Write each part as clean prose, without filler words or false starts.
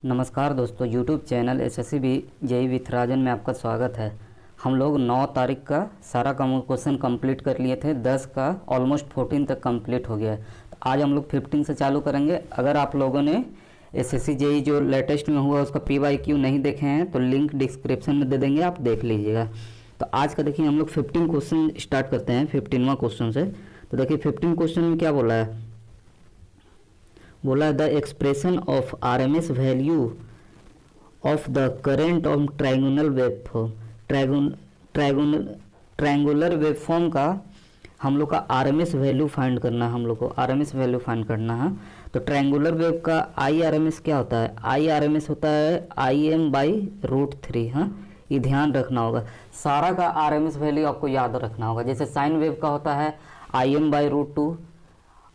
नमस्कार दोस्तों, YouTube channel SSC JEE with Rajan में आपका स्वागत है। हम लोग 9 तारीख का सारा क्वेश्चन कंप्लीट कर लिए थे, 10 का ऑलमोस्ट 14 तक कंप्लीट हो गया है। तो आज हम लोग 15 से चालू करेंगे। अगर आप लोगों ने एसएससी जेईई जो लेटेस्ट में हुआ उसका PYQ नहीं देखे हैं तो लिंक डिस्क्रिप्शन में दे देंगे, आप देख लीजिएगा। तो आज का देखिए हम लोग 15 क्वेश्चन स्टार्ट करते हैं 15वां क्वेश्चन से। तो देखिए 15 क्वेश्चन में क्या बोला है, बोला the expression of RMS value of the current of triangular waveform. Triangular waveform का हम लोग का RMS वैल्यू फाइंड करना है, हम लोग को RMS वैल्यू फाइंड करना है। तो ट्रायंगुलर वेव का IRMS क्या होता है, IRMS होता है Im/√3। हाँ, ये ध्यान रखना होगा, सारा का RMS वैल्यू आपको याद रखना होगा। जैसे साइन वेव का होता है Im/√2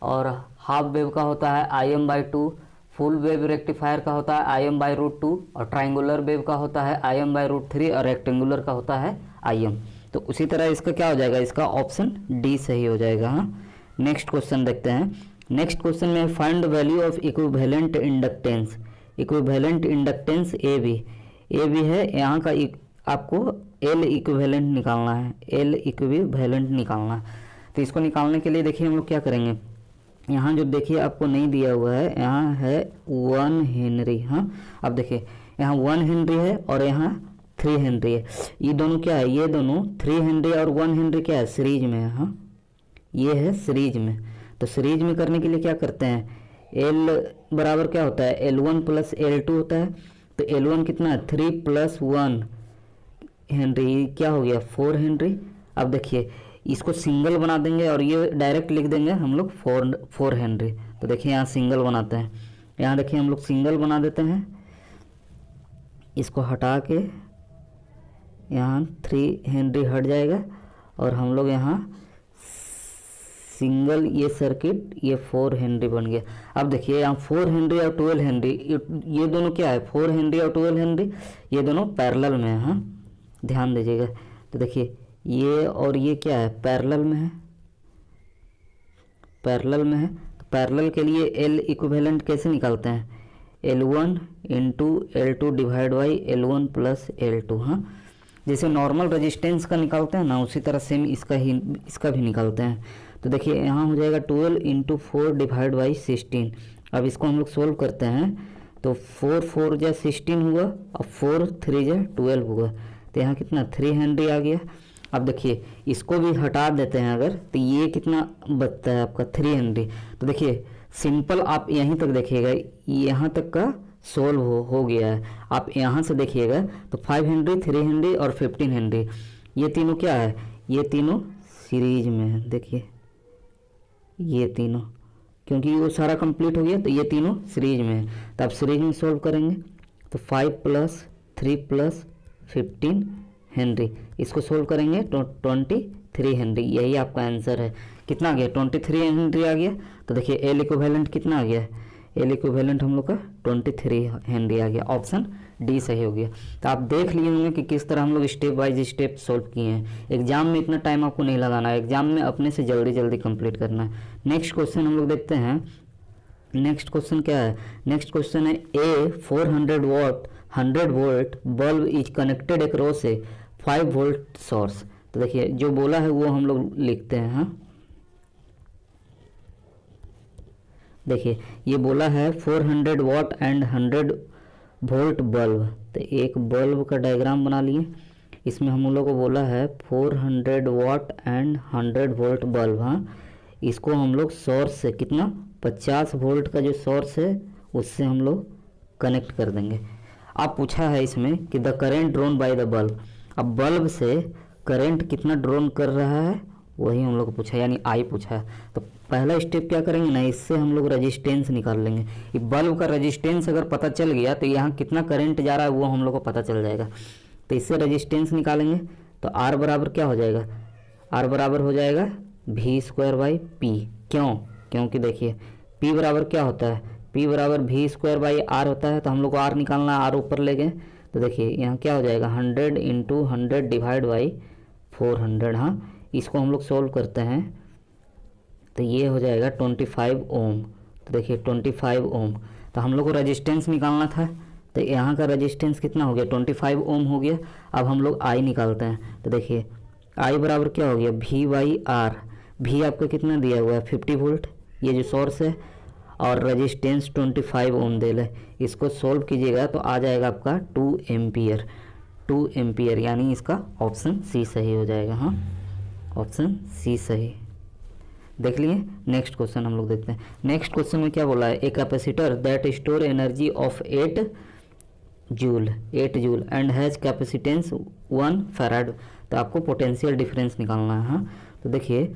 और हाफ वेव का होता है Im/2, फुल वेव रेक्टिफायर का होता है Im/√2 और ट्रायंगुलर वेव का होता है Im/√3 और रेक्टेंगुलर का होता है Im। तो उसी तरह इसका क्या हो जाएगा, इसका ऑप्शन डी सही हो जाएगा। हाँ, नेक्स्ट क्वेश्चन देखते हैं। नेक्स्ट क्वेश्चन में find value of equivalent inductance. Equivalent inductance A B है, यहाँ का आपको L इक्विवेलेंट निकालना है, L इक्विवेलेंट निकालना है। तो इसको निकालने के लिए देखिए हम लोग क्या करेंगे, यहाँ जो देखिए आपको नहीं दिया हुआ है, यहाँ है 1 हेनरी। हाँ, अब देखिए यहाँ 1 हेनरी है और यहाँ 3 हेनरी है। ये दोनों क्या है, ये दोनों 3 हेनरी और 1 हेनरी क्या है, सीरीज में है। हाँ, ये है सीरीज में। तो सीरीज में करने के लिए क्या करते हैं, L बराबर क्या होता है, L1 प्लस L2 होता है। तो L1 कितना है, 3 + 1 हेनरी, क्या हो गया 4 हेनरी। अब देखिए इसको सिंगल बना देंगे और ये डायरेक्ट लिख देंगे हम लोग 4 हेनरी। तो देखिए यहाँ सिंगल बनाते हैं, यहाँ देखिए हम लोग सिंगल बना देते हैं। इसको हटा के यहाँ 3 हेनरी हट जाएगा और हम लोग यहाँ सिंगल, ये सर्किट ये 4 हेनरी बन गया। अब देखिए यहाँ 4 हेनरी और 12 हेनरी, ये दोनों क्या है, 4 हेनरी और 12 हेनरी, ये दोनों पैरेलल में है। हाँ, ध्यान दीजिएगा। तो देखिए ये और ये क्या है, पैरेलल में है, पैरेलल में है। तो पैरेलल के लिए L इक्विवेलेंट कैसे निकालते हैं, L1 × L2 divide by L1 + L2। हाँ, जैसे नॉर्मल रेजिस्टेंस का निकालते हैं ना, उसी तरह सेम इसका भी निकालते हैं। तो देखिए यहाँ हो जाएगा 12 × 4 डिवाइड बाई 16। अब इसको हम लोग सोल्व करते हैं तो 4 4 जा 16 हुआ और 4 3 जा 12 हुआ। तो यहाँ कितना 3 हेनरी आ गया। अब देखिए इसको भी हटा देते हैं अगर, तो ये कितना बचता है आपका 3 हेनरी। तो देखिए सिंपल आप यहीं तक देखिएगा, यहाँ तक का सोल्व हो गया है। आप यहाँ से देखिएगा तो 5 हेनरी, 3 हेनरी और 15 हेनरी, ये तीनों क्या है, ये तीनों सीरीज में है। देखिए ये तीनों, क्योंकि वो सारा कंप्लीट हो गया तो ये तीनों सीरीज में है। तो आप सीरीज में सोल्व करेंगे तो 5 + 3 + 15 हेनरी, इसको सोल्व करेंगे तो 23 हेनरी, यही आपका आंसर है। कितना आ गया, 23 हेनरी आ गया। तो देखिए L इक्विवेलेंट कितना आ गया, L इक्विवेलेंट हम लोग का 23 हेनरी आ गया। ऑप्शन डी सही हो गया। तो आप देख लिए होंगे कि किस तरह हम लोग स्टेप बाय स्टेप सोल्व किए हैं। एग्जाम में इतना टाइम आपको नहीं लगाना है, एग्जाम में अपने से जल्दी जल्दी कंप्लीट करना है। नेक्स्ट क्वेश्चन हम लोग देखते हैं। नेक्स्ट क्वेश्चन क्या है, नेक्स्ट क्वेश्चन है ए 100 volt bulb is connected across A 5 volt source. तो देखिए जो बोला है वो हम लोग लिखते हैं। हाँ, देखिए ये बोला है 400 वाट एंड 100 वोल्ट बल्ब। तो एक बल्ब का डायग्राम बना लिए, इसमें हम लोग को बोला है 400 वाट एंड 100 वोल्ट बल्ब। हाँ, इसको हम लोग सोर्स से कितना 50 वोल्ट का जो सोर्स है उससे हम लोग कनेक्ट कर देंगे। अब पूछा है इसमें कि the current drone by the bulb. अब बल्ब से करंट कितना ड्रोन कर रहा है वही हम लोग को पूछा है, यानी आई पूछा है। तो पहला स्टेप क्या करेंगे ना, इससे हम लोग रेजिस्टेंस निकाल लेंगे। ये बल्ब का रेजिस्टेंस अगर पता चल गया तो यहाँ कितना करंट जा रहा है वो हम लोग को पता चल जाएगा। तो इससे रेजिस्टेंस निकालेंगे तो R बराबर क्या हो जाएगा, R बराबर हो जाएगा V²/P। क्यों, क्योंकि देखिए P बराबर क्या होता है, P बराबर V²/R होता है। तो हम लोग को R निकालना है, R ऊपर ले गए तो देखिए यहाँ क्या हो जाएगा 100 × 100 डिवाइड बाई 400। हाँ, इसको हम लोग सोल्व करते हैं तो ये हो जाएगा 25 ओम। तो देखिए 25 ओम। तो हम लोग को रेजिस्टेंस निकालना था, तो यहाँ का रेजिस्टेंस कितना हो गया 25 ओम हो गया। अब हम लोग आई निकालते हैं, तो देखिए आई बराबर क्या हो गया V बाई आर। भी आपका कितना दिया हुआ है 50 वोल्ट, ये जो सोर्स है, और रेजिस्टेंस 25 ओम दे ले। इसको सोल्व कीजिएगा तो आ जाएगा आपका 2 एम्पियर, 2 एम्पियर, यानी इसका ऑप्शन सी सही हो जाएगा। हाँ, ऑप्शन सी सही। देख लिए। नेक्स्ट क्वेश्चन हम लोग देखते हैं। नेक्स्ट क्वेश्चन में क्या बोला है, a capacitor that store energy of 8 joule and has capacitance 1 farad. तो आपको पोटेंशियल डिफरेंस निकालना है। हाँ, तो देखिए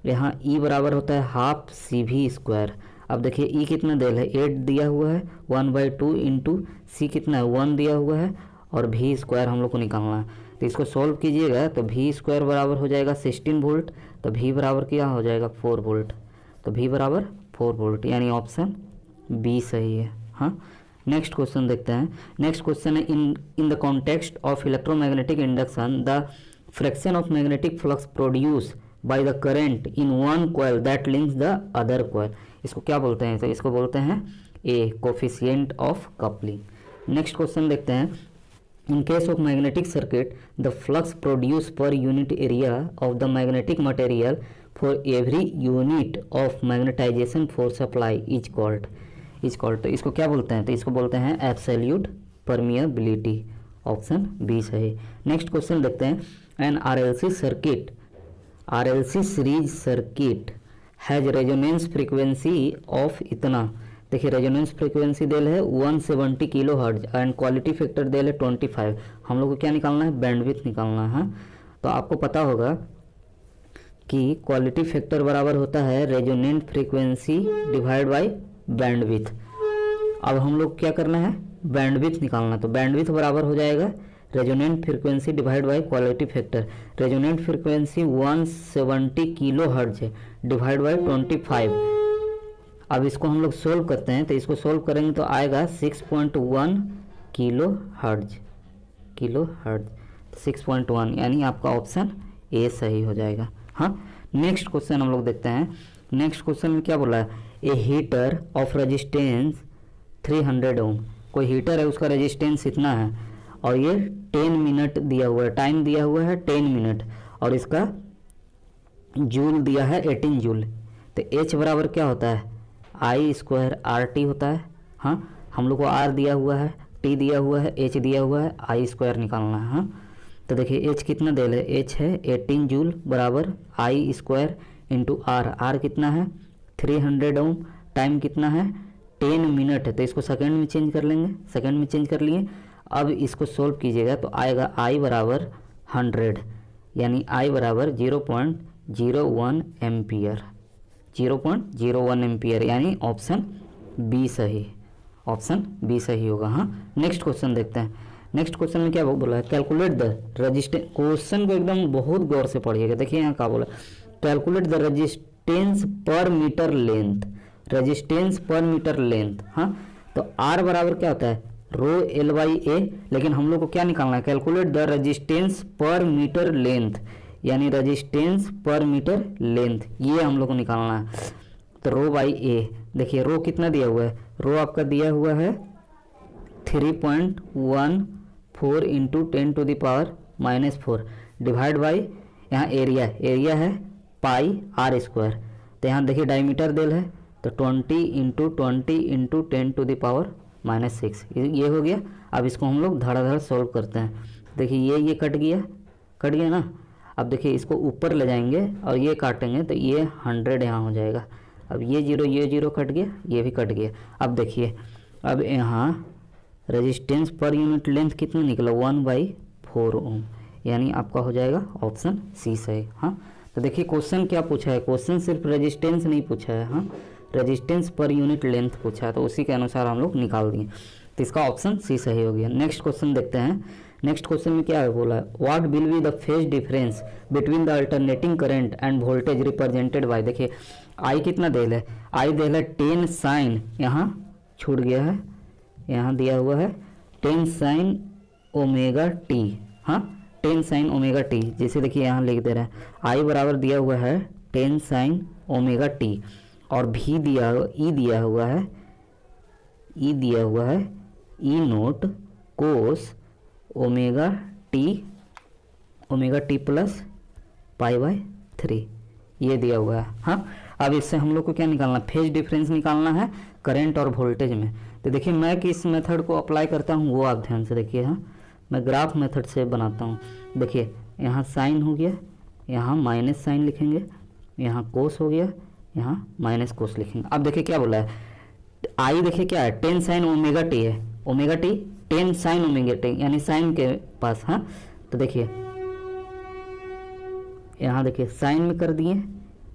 यहाँ E बराबर होता है हाफ CV²। अब देखिए E कितना दिया है 8 दिया हुआ है, 1/2 इंटू C कितना है 1 दिया हुआ है, और V² हम लोग को निकालना है। तो इसको सॉल्व कीजिएगा तो V² बराबर हो जाएगा 16 वोल्ट, तो V बराबर क्या हो जाएगा 4 वोल्ट। तो V बराबर 4 वोल्ट, यानी ऑप्शन बी सही है। हाँ, नेक्स्ट क्वेश्चन देखते हैं। नेक्स्ट क्वेश्चन है in the context of electromagnetic induction the fraction of magnetic flux produced by the current in one coil that links the other coil. इसको क्या बोलते हैं, तो इसको बोलते हैं a coefficient of coupling. Next question देखते हैं। In case of magnetic circuit, the flux produced per unit area of the magnetic material for every unit of magnetization force apply is called। तो इसको क्या बोलते हैं, तो इसको बोलते हैं एब्सोल्यूट परमिएबिलिटी। ऑप्शन बी सही। नेक्स्ट क्वेश्चन देखते हैं। An RLC series circuit has resonance frequency of इतना। देखिए रेजोनेंस फ्रीक्वेंसी देल है 170 kilo hertz and quality factor देल है 25। हम लोग को क्या निकालना है, बैंडविड्थ निकालना है। तो आपको पता होगा कि क्वालिटी फैक्टर बराबर होता है resonant frequency divide by bandwidth. अब हम लोग क्या करना है, बैंडविड्थ निकालना। तो बैंडविड्थ बराबर हो जाएगा resonant frequency divide by quality factor. Resonant frequency 170 kilo hertz है, डिवाइड बाय 25। अब इसको हम लोग सोल्व करते हैं, तो इसको सोल्व करेंगे तो आएगा 6.1 किलो हर्ट्ज 6.1, यानी आपका ऑप्शन ए सही हो जाएगा। हाँ, नेक्स्ट क्वेश्चन हम लोग देखते हैं। नेक्स्ट क्वेश्चन में क्या बोला है, ए हीटर ऑफ रेजिस्टेंस 300 ओम। कोई हीटर है, उसका रेजिस्टेंस इतना है, और ये 10 मिनट दिया हुआ है, टाइम दिया हुआ है 10 मिनट, और इसका जूल दिया है 18 जूल। तो H बराबर क्या होता है I² RT होता है। हाँ, हम लोग को R दिया हुआ है, T दिया हुआ है, H दिया हुआ है, I² निकालना है। हाँ, तो देखिए H कितना दे है, H है 18 जूल बराबर I² इंटू R कितना है 300 ओम, टाइम कितना है 10 मिनट है, तो इसको सेकंड में चेंज कर लेंगे, सेकंड में चेंज कर लिए। अब इसको सोल्व कीजिएगा तो आएगा I बराबर 100, यानी I बराबर 0.01 एम्पियर, 0.01 एम्पियर, यानी ऑप्शन बी सही, ऑप्शन बी सही होगा। हाँ, नेक्स्ट क्वेश्चन देखते हैं। नेक्स्ट क्वेश्चन में क्या बोला है, कैलकुलेट द रेजिस्टेंस। क्वेश्चन को एकदम बहुत गौर से पढ़िएगा। देखिए यहाँ क्या बोला, कैलकुलेट द रेजिस्टेंस पर मीटर लेंथ, रेजिस्टेंस पर मीटर लेंथ। हाँ, तो R बराबर क्या होता है रो L/A, लेकिन हम लोग को क्या निकालना है, कैलकुलेट द रेजिस्टेंस पर मीटर लेंथ, यानी रेजिस्टेंस पर मीटर लेंथ, ये हम लोग को निकालना है। तो ρ/A, देखिए रो कितना दिया हुआ है, रो आपका दिया हुआ है 3.14 इंटू 10⁻⁻⁴ डिवाइड बाई यहाँ एरिया है πr²। तो यहाँ देखिए डायमीटर देल है, तो 20 इंटू 10⁻⁻⁶ ये हो गया। अब इसको हम लोग धड़ाधड़ सॉल्व करते हैं। देखिए ये कट गया ना। अब देखिए इसको ऊपर ले जाएंगे और ये काटेंगे तो ये 100 यहाँ हो जाएगा। अब ये जीरो कट गया, ये भी कट गया। अब देखिए, अब यहाँ रेजिस्टेंस पर यूनिट लेंथ कितना निकला 1/4 ओम, यानी आपका हो जाएगा ऑप्शन सी सही। हाँ, तो देखिए क्वेश्चन क्या पूछा है, क्वेश्चन सिर्फ रेजिस्टेंस नहीं पूछा है। हाँ, रेजिस्टेंस पर यूनिट लेंथ पूछा है, तो उसी के अनुसार हम लोग निकाल दिए, तो इसका ऑप्शन सी सही हो गया। नेक्स्ट क्वेश्चन देखते हैं। नेक्स्ट क्वेश्चन में क्या है बोला है, what will be the phase difference between the alternating current end voltage represented by. देखिए आई कितना देल है, आई देल है 10 साइन, यहाँ छूट गया है, यहाँ दिया हुआ है 10 साइन ओमेगा टी। हाँ, 10 साइन ओमेगा टी, जैसे देखिए यहाँ लिख दे रहा है आई बराबर दिया हुआ है 10 साइन ओमेगा टी, और भी दिया ई दिया हुआ है E nought cos omega t plus pi by 3, ये दिया हुआ है। हाँ, अब इससे हम लोग को क्या निकालना, फेज डिफरेंस निकालना है करंट और वोल्टेज में। तो देखिए मैं किस मेथड को अप्लाई करता हूँ वो आप ध्यान से देखिए। हाँ, मैं ग्राफ मेथड से बनाता हूँ। देखिए यहाँ साइन हो गया, यहाँ माइनस साइन लिखेंगे, यहाँ कोस हो गया, यहाँ माइनस कोस लिखेंगे। अब देखिए क्या बोला है, आई देखिए क्या है, टेन साइन ओमेगा टी है, omega T ten sine omega T यानी साइन के पास। हाँ, तो देखिए यहाँ देखिए साइन में कर दिए,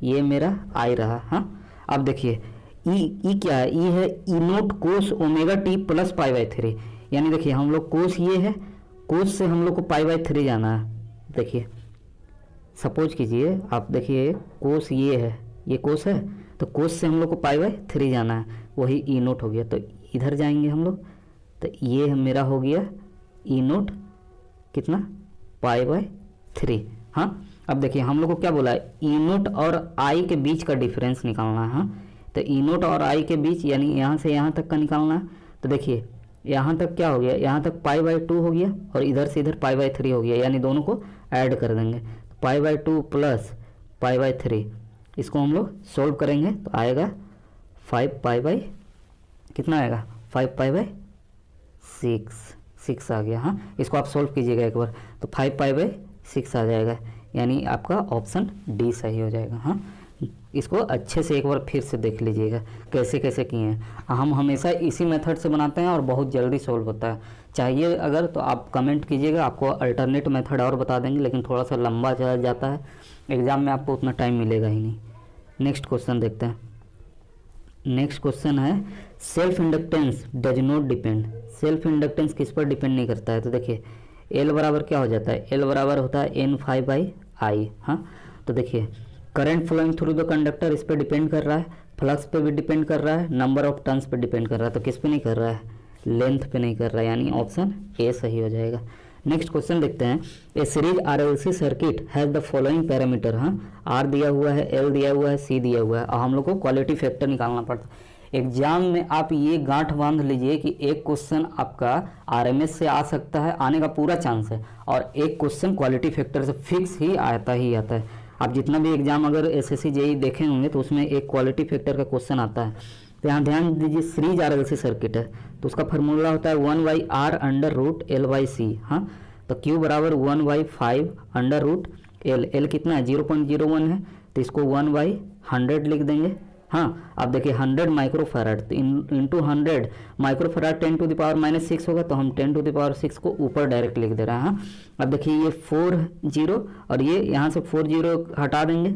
ये मेरा आई रहा। हाँ, अब देखिए ई क्या है, ई है E nought cos omega t plus pi by 3, यानी देखिए हम लोग कोस ये है, कोस से हम लोग को पाई बाई 3 जाना है। देखिए सपोज कीजिए आप, देखिए कोस ये है, ये कोस है, तो कोस से हम लोग को पाई बाई 3 जाना है, वही ई नोट हो गया। तो इधर जाएंगे हम लोग, तो ये मेरा हो गया ई नोट कितना, पाई बाई 3। हाँ, अब देखिए हम लोग को क्या बोला है, ई नोट और आई के बीच का डिफरेंस निकालना है। हाँ, तो ई नोट और आई के बीच यानी यहाँ से यहाँ तक का निकालना है। तो देखिए यहाँ तक क्या हो गया, यहाँ तक पाई बाई 2 हो गया और इधर से इधर पाई बाई 3 हो गया, यानी दोनों को ऐड कर देंगे। Pi by 2 plus pi by 3, इसको हम लोग सोल्व करेंगे तो आएगा 5 पाई बाई कितना आएगा, 5 पाई बाई 6 आ गया। हाँ, इसको आप सोल्व कीजिएगा एक बार, तो 5 पाई बाई 6 आ जाएगा, यानी आपका ऑप्शन डी सही हो जाएगा। हाँ, इसको अच्छे से एक बार फिर से देख लीजिएगा कैसे कैसे किए हैं। हम हमेशा इसी मेथड से बनाते हैं और बहुत जल्दी सोल्व होता है। चाहिए अगर तो आप कमेंट कीजिएगा, आपको अल्टरनेट मेथड और बता देंगे, लेकिन थोड़ा सा लंबा चला जाता है, एग्ज़ाम में आपको उतना टाइम मिलेगा ही नहीं। नेक्स्ट क्वेश्चन देखते हैं। नेक्स्ट क्वेश्चन है self inductance does not depend. Self inductance किस पर डिपेंड नहीं करता है, तो देखिए एल बराबर क्या हो जाता है, एल बराबर होता है एन फाई बाई आई। हाँ, तो देखिए current flowing through the conductor इस पर डिपेंड कर रहा है, फ्लक्स पे भी डिपेंड कर रहा है, नंबर ऑफ टर्न्स पे डिपेंड कर रहा है, तो किस पे नहीं कर रहा है, लेंथ पे नहीं कर रहा है, यानी ऑप्शन ए सही हो जाएगा। नेक्स्ट क्वेश्चन देखते हैं। A series RLC circuit has the following parameter. हाँ, आर दिया हुआ है, एल दिया हुआ है, सी दिया हुआ है, और हम लोग को क्वालिटी फैक्टर निकालना पड़ता है। एग्जाम में आप ये गांठ बांध लीजिए कि एक क्वेश्चन आपका आरएमएस से आ सकता है, आने का पूरा चांस है, और एक क्वेश्चन क्वालिटी फैक्टर से फिक्स ही आता है। आप जितना भी एग्जाम अगर एसएससी जेईई देखे होंगे तो उसमें एक क्वालिटी फैक्टर का क्वेश्चन आता है। तो यहाँ ध्यान दीजिए, सीरीज आरएलसी सर्किट है तो उसका फार्मूला होता है 1/r under root L by C. हाँ, तो Q बराबर 1/5 अंडर रूट एल, एल कितना है 0.01 है, तो इसको 1/100 लिख देंगे। हाँ, आप देखिए 100 माइक्रोफैराड, तो इंटू 100 माइक्रोफैराड 10⁻⁶ होगा, तो हम 10⁻⁶ को ऊपर डायरेक्ट लिख दे रहे हैं। हाँ, अब देखिए ये 4 0 और ये यहाँ से 4 0 हटा देंगे,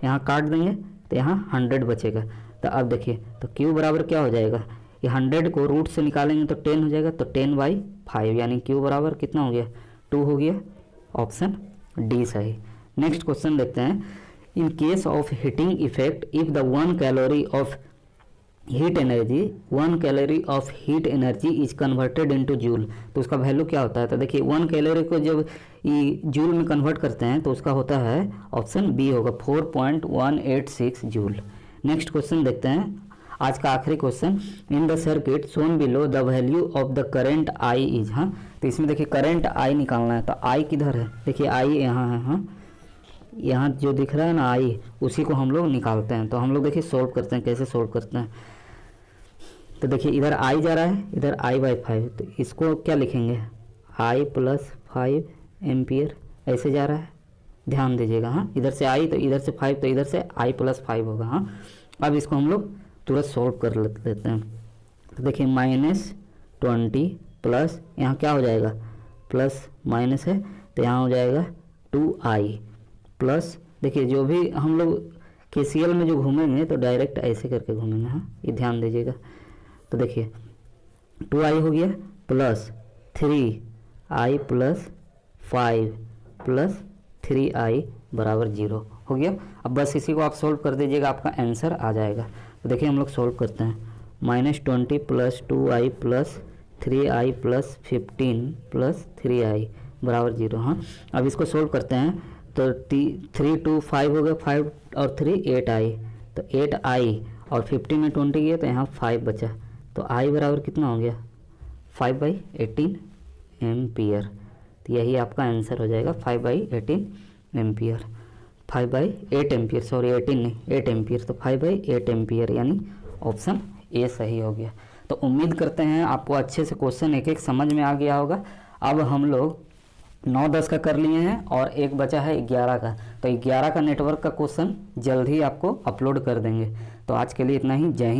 यहाँ काट देंगे, तो यहाँ 100 बचेगा। तो अब देखिए तो Q बराबर क्या हो जाएगा, ये 100 को रूट से निकालेंगे तो 10 हो जाएगा, तो 10/5 यानी Q बराबर कितना हो गया, 2 हो गया, ऑप्शन डी सही। नेक्स्ट क्वेश्चन देखते हैं। In case of heating effect, if the 1 calorie of heat energy is converted into joule, तो उसका वैल्यू क्या होता है। तो देखिए 1 कैलोरी को जब जूल में कन्वर्ट करते हैं तो उसका होता है, ऑप्शन बी होगा 4.186 जूल। नेक्स्ट क्वेश्चन देखते हैं, आज का आखिरी question. In the circuit shown below the value of the current I is. हाँ, तो इसमें देखिए करंट आई निकालना है, तो आई किधर है, देखिए आई यहाँ है। हाँ, यहाँ जो दिख रहा है ना आई, उसी को हम लोग निकालते हैं। तो हम लोग देखिए सोल्व करते हैं, कैसे सोल्व करते हैं। तो देखिए इधर आई जा रहा है, इधर I/5, तो इसको क्या लिखेंगे, I + 5 एम्पियर, ऐसे जा रहा है, ध्यान दीजिएगा। हाँ, इधर से आई तो इधर से 5, तो इधर से I + 5 होगा। हाँ, अब इसको हम लोग तुरंत सोल्व कर लेते हैं। तो देखिए -20 प्लस यहाँ क्या हो जाएगा, प्लस माइनस है तो यहाँ हो जाएगा 2I प्लस, देखिए जो भी हम लोग KCL में जो घूमेंगे तो डायरेक्ट ऐसे करके घूमेंगे। हाँ, ये ध्यान दीजिएगा। तो देखिए 2I हो गया प्लस 3I + 5 प्लस 3I बराबर 0 हो गया। अब बस इसी को आप सोल्व कर दीजिएगा, आपका आंसर आ जाएगा। तो देखिए हम लोग सोल्व करते हैं, -20 plus 2I plus 3I plus 15 plus 3I बराबर 0। हाँ, अब इसको सोल्व करते हैं, तो 3 2 5 हो गया, 5 और 3 8I, तो 8I और 50 में 20 गया तो यहाँ 5 बचा, तो I बराबर कितना हो गया 5/18 एम्पियर। तो यही आपका आंसर हो जाएगा 5/18 एम्पियर। 5/8 एम्पियर, सॉरी 18 नहीं, 8 एम्पियर, तो 5/8 एम्पियर यानी ऑप्शन ए सही हो गया। तो उम्मीद करते हैं आपको अच्छे से क्वेश्चन एक एक समझ में आ गया होगा। अब हम लोग 9-10 का कर लिए हैं और एक बचा है 11 का। तो 11 का नेटवर्क का क्वेश्चन जल्द ही आपको अपलोड कर देंगे। तो आज के लिए इतना ही। जय हिंद।